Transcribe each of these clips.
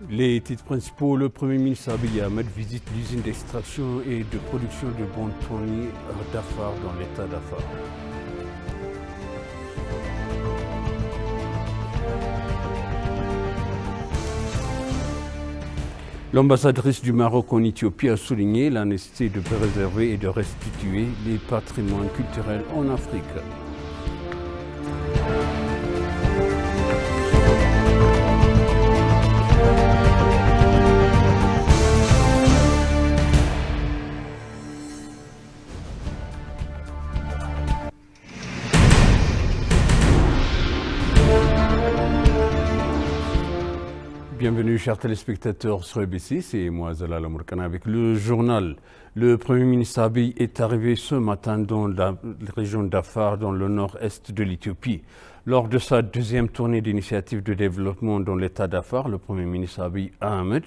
Les titres principaux, le Premier ministre Abiy Ahmed visite l'usine d'extraction et de production de Bontoni d'Afar dans l'état d'Afar. L'ambassadrice du Maroc en Éthiopie a souligné la nécessité de préserver et de restituer les patrimoines culturels en Afrique. Bienvenue chers téléspectateurs sur EBC, c'est moi Zalal Amourkana avec le journal. Le Premier ministre Abiy est arrivé ce matin dans la région d'Afar, dans le nord-est de l'Éthiopie. Lors de sa deuxième tournée d'initiative de développement dans l'état d'Afar, le Premier ministre Abiy Ahmed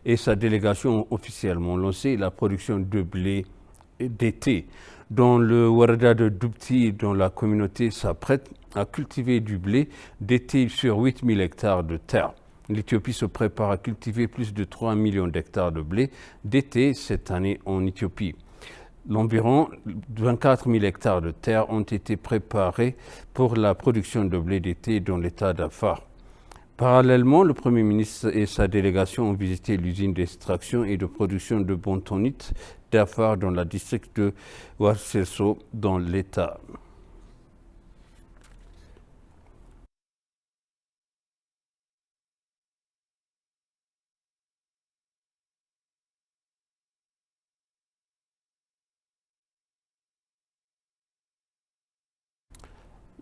et sa délégation ont officiellement lancé la production de blé d'été. Dans le Warada de Doubti, dont la communauté s'apprête à cultiver du blé d'été sur 8000 hectares de terre. L'Éthiopie se prépare à cultiver plus de 3 millions d'hectares de blé d'été cette année en Éthiopie. Environ 24 000 hectares de terre ont été préparés pour la production de blé d'été dans l'état d'Afar. Parallèlement, le Premier ministre et sa délégation ont visité l'usine d'extraction et de production de Bontonite d'Afar dans le district de Warseso dans l'état.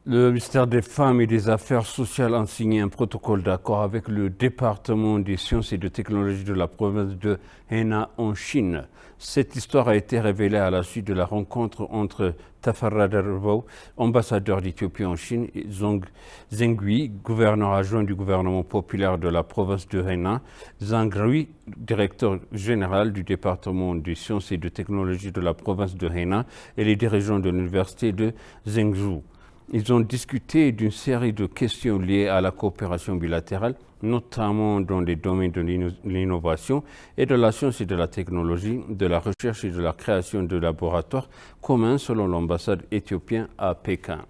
Le ministère des Femmes et des Affaires sociales a signé un protocole d'accord avec le département des sciences et de technologies de la province de Henan en Chine. Cette histoire a été révélée à la suite de la rencontre entre Tafarra Darboe, ambassadeur d'Éthiopie en Chine, et Zheng Hui, gouverneur adjoint du gouvernement populaire de la province de Henan, Zhang Rui, directeur général du département des sciences et de technologies de la province de Henan, et les dirigeants de l'université de Zhengzhou. Ils ont discuté d'une série de questions liées à la coopération bilatérale, notamment dans les domaines de l'innovation et de la science et de la technologie, de la recherche et de la création de laboratoires communs selon l'ambassade éthiopienne à Pékin.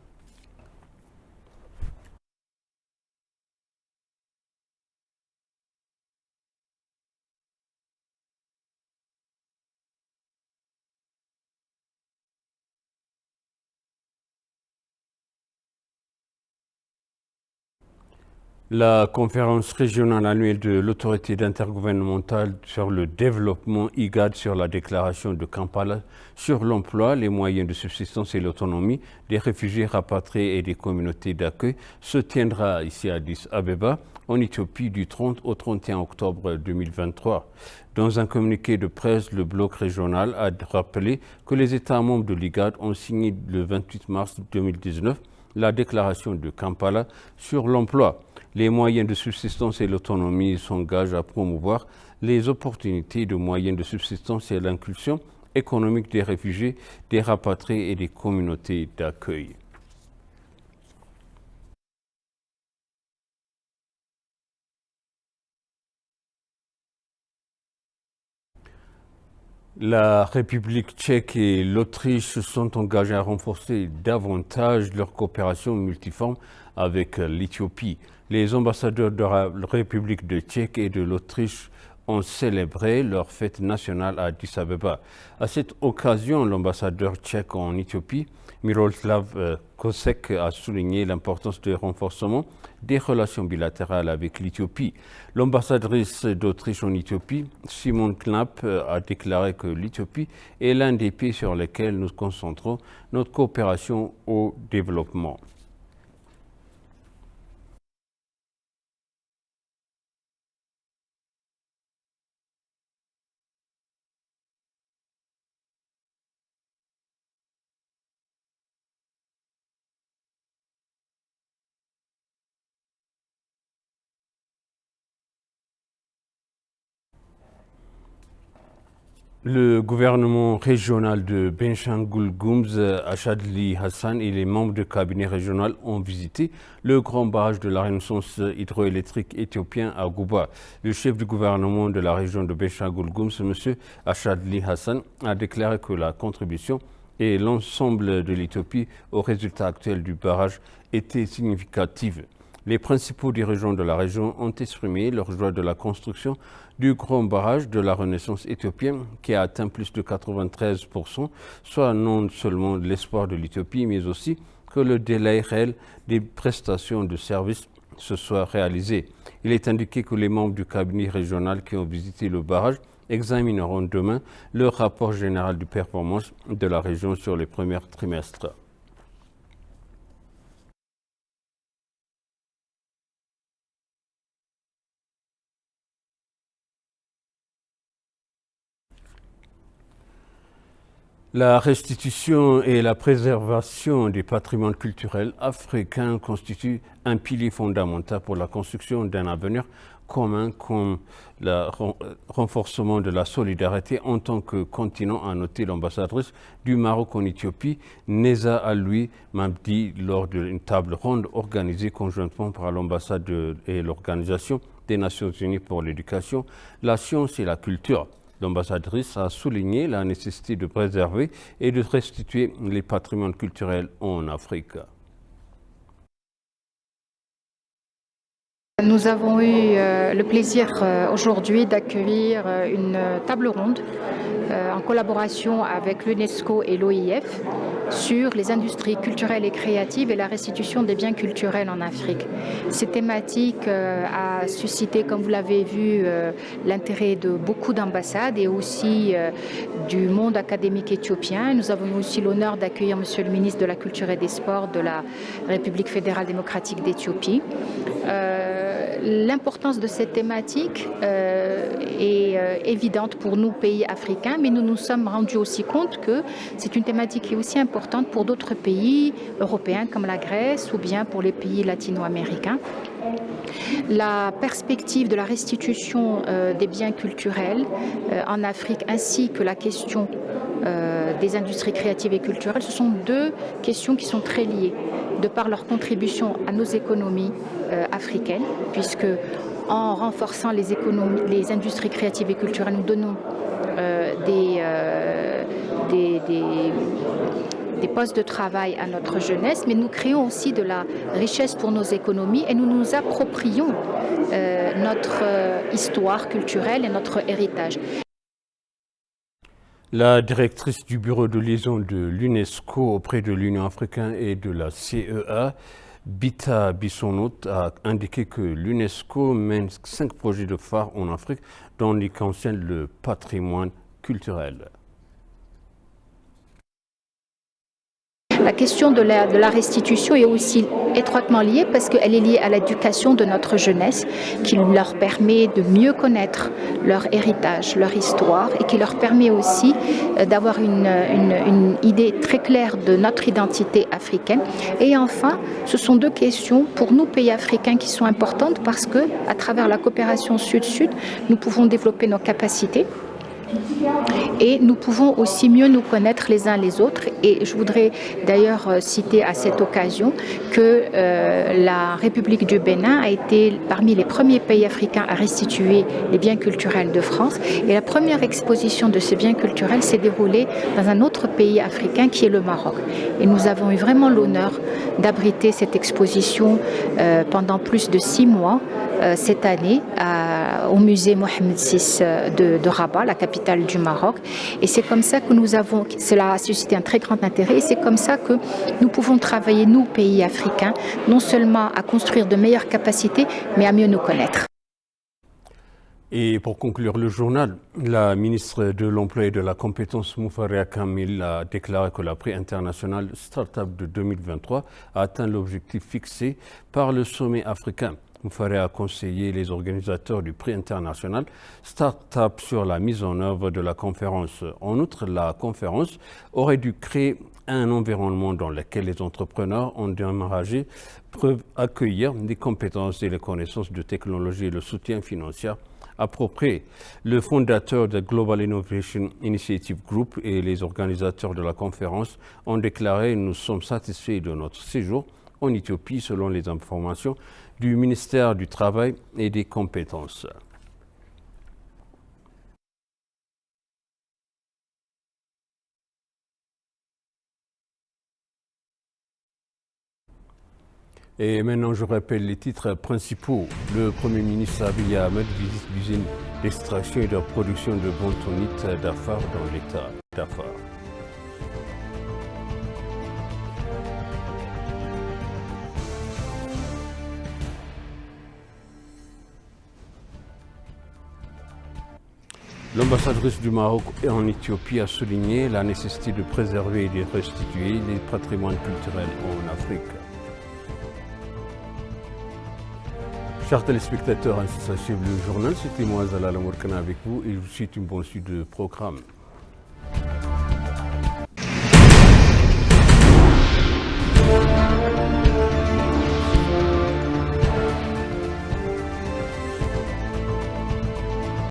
La conférence régionale annuelle de l'autorité intergouvernementale sur le développement IGAD sur la déclaration de Kampala sur l'emploi, les moyens de subsistance et l'autonomie des réfugiés rapatriés et des communautés d'accueil se tiendra ici à Addis Abeba, en Éthiopie, du 30 au 31 octobre 2023. Dans un communiqué de presse, le bloc régional a rappelé que les États membres de l'IGAD ont signé le 28 mars 2019 la déclaration de Kampala sur l'emploi. Les moyens de subsistance et l'autonomie s'engagent à promouvoir les opportunités de moyens de subsistance et l'inclusion économique des réfugiés, des rapatriés et des communautés d'accueil. La République tchèque et l'Autriche sont engagés à renforcer davantage leur coopération multiforme avec l'Éthiopie. Les ambassadeurs de la République de Tchèque et de l'Autriche ont célébré leur fête nationale à Addis Abeba. À cette occasion, l'ambassadeur tchèque en Éthiopie, Miroslav Kosek, a souligné l'importance du renforcement des relations bilatérales avec l'Éthiopie. L'ambassadrice d'Autriche en Éthiopie, Simone Knapp, a déclaré que l'Éthiopie est l'un des pays sur lesquels nous concentrons notre coopération au développement. Le gouvernement régional de Benshangul Gumz, Achadli Hassan et les membres du cabinet régional ont visité le grand barrage de la Renaissance hydroélectrique éthiopien à Gouba. Le chef du gouvernement de la région de Benshangul Gumz, M. Achadli Hassan, a déclaré que la contribution et l'ensemble de l'Éthiopie au résultat actuel du barrage étaient significatives. Les principaux dirigeants de la région ont exprimé leur joie de la construction du grand barrage de la Renaissance éthiopienne qui a atteint plus de 93%, soit non seulement l'espoir de l'Éthiopie, mais aussi que le délai réel des prestations de services se soit réalisé. Il est indiqué que les membres du cabinet régional qui ont visité le barrage examineront demain le rapport général de performance de la région sur les premiers trimestres. La restitution et la préservation des patrimoines culturels africains constituent un pilier fondamental pour la construction d'un avenir commun comme le renforcement de la solidarité en tant que continent, a noté l'ambassadrice du Maroc en Éthiopie, Neza Aloui Mabdi, lors d'une table ronde organisée conjointement par l'ambassade et l'Organisation des Nations Unies pour l'éducation, la science et la culture. L'ambassadrice a souligné la nécessité de préserver et de restituer les patrimoines culturels en Afrique. Nous avons eu le plaisir aujourd'hui d'accueillir une table ronde en collaboration avec l'UNESCO et l'OIF sur les industries culturelles et créatives et la restitution des biens culturels en Afrique. Cette thématique a suscité, comme vous l'avez vu, l'intérêt de beaucoup d'ambassades et aussi du monde académique éthiopien. Nous avons eu aussi l'honneur d'accueillir Monsieur le ministre de la Culture et des Sports de la République fédérale démocratique d'Éthiopie. L'importance de cette thématique est évidente pour nous, pays africains, mais nous nous sommes rendus aussi compte que c'est une thématique qui est aussi importante pour d'autres pays européens comme la Grèce ou bien pour les pays latino-américains. La perspective de la restitution des biens culturels en Afrique ainsi que la question des industries créatives et culturelles, ce sont deux questions qui sont très liées de par leur contribution à nos économies africaines, puisque en renforçant les industries créatives et culturelles, nous donnons des postes de travail à notre jeunesse, mais nous créons aussi de la richesse pour nos économies et nous nous approprions notre histoire culturelle et notre héritage. La directrice du bureau de liaison de l'UNESCO auprès de l'Union africaine et de la CEA, Bita Bissonnot, a indiqué que l'UNESCO mène 5 projets de phare en Afrique dont ils concernent le patrimoine culturel. La question de la restitution est aussi étroitement liée parce qu'elle est liée à l'éducation de notre jeunesse qui leur permet de mieux connaître leur héritage, leur histoire et qui leur permet aussi d'avoir une idée très claire de notre identité africaine. Et enfin, ce sont deux questions pour nous, pays africains, qui sont importantes parce que, à travers la coopération sud-sud, nous pouvons développer nos capacités. Et nous pouvons aussi mieux nous connaître les uns les autres. Et je voudrais d'ailleurs citer à cette occasion que la République du Bénin a été parmi les premiers pays africains à restituer les biens culturels de France. Et la première exposition de ces biens culturels s'est déroulée dans un autre pays africain qui est le Maroc. Et nous avons eu vraiment l'honneur d'abriter cette exposition pendant plus de 6 mois cette année au musée Mohamed VI de Rabat, la capitale du Maroc. Et c'est comme ça que cela a suscité un très grand intérêt et c'est comme ça que nous pouvons travailler, nous, pays africains, non seulement à construire de meilleures capacités, mais à mieux nous connaître. Et pour conclure le journal, la ministre de l'Emploi et de la Compétence Moufaria Kamil a déclaré que le prix international Startup de 2023 a atteint l'objectif fixé par le sommet africain. Moufaria a conseillé les organisateurs du prix international Startup sur la mise en œuvre de la conférence. En outre, la conférence aurait dû créer un environnement dans lequel les entrepreneurs endommagés peuvent accueillir des compétences et les connaissances de technologie et le soutien financier appropriée. Le fondateur de Global Innovation Initiative Group et les organisateurs de la conférence ont déclaré « Nous sommes satisfaits de notre séjour en Éthiopie selon les informations du ministère du Travail et des Compétences ». Et maintenant, je rappelle les titres principaux. Le Premier ministre Abiy Ahmed visite l'usine d'extraction et de production de bentonite d'Afar dans l'État d'Afar. L'ambassadrice du Maroc en Éthiopie a souligné la nécessité de préserver et de restituer les patrimoines culturels en Afrique. Chers téléspectateurs, ainsi s'achève le journal. C'était moi, Zalal Amourkana, avec vous et je vous souhaite une bonne suite de programme.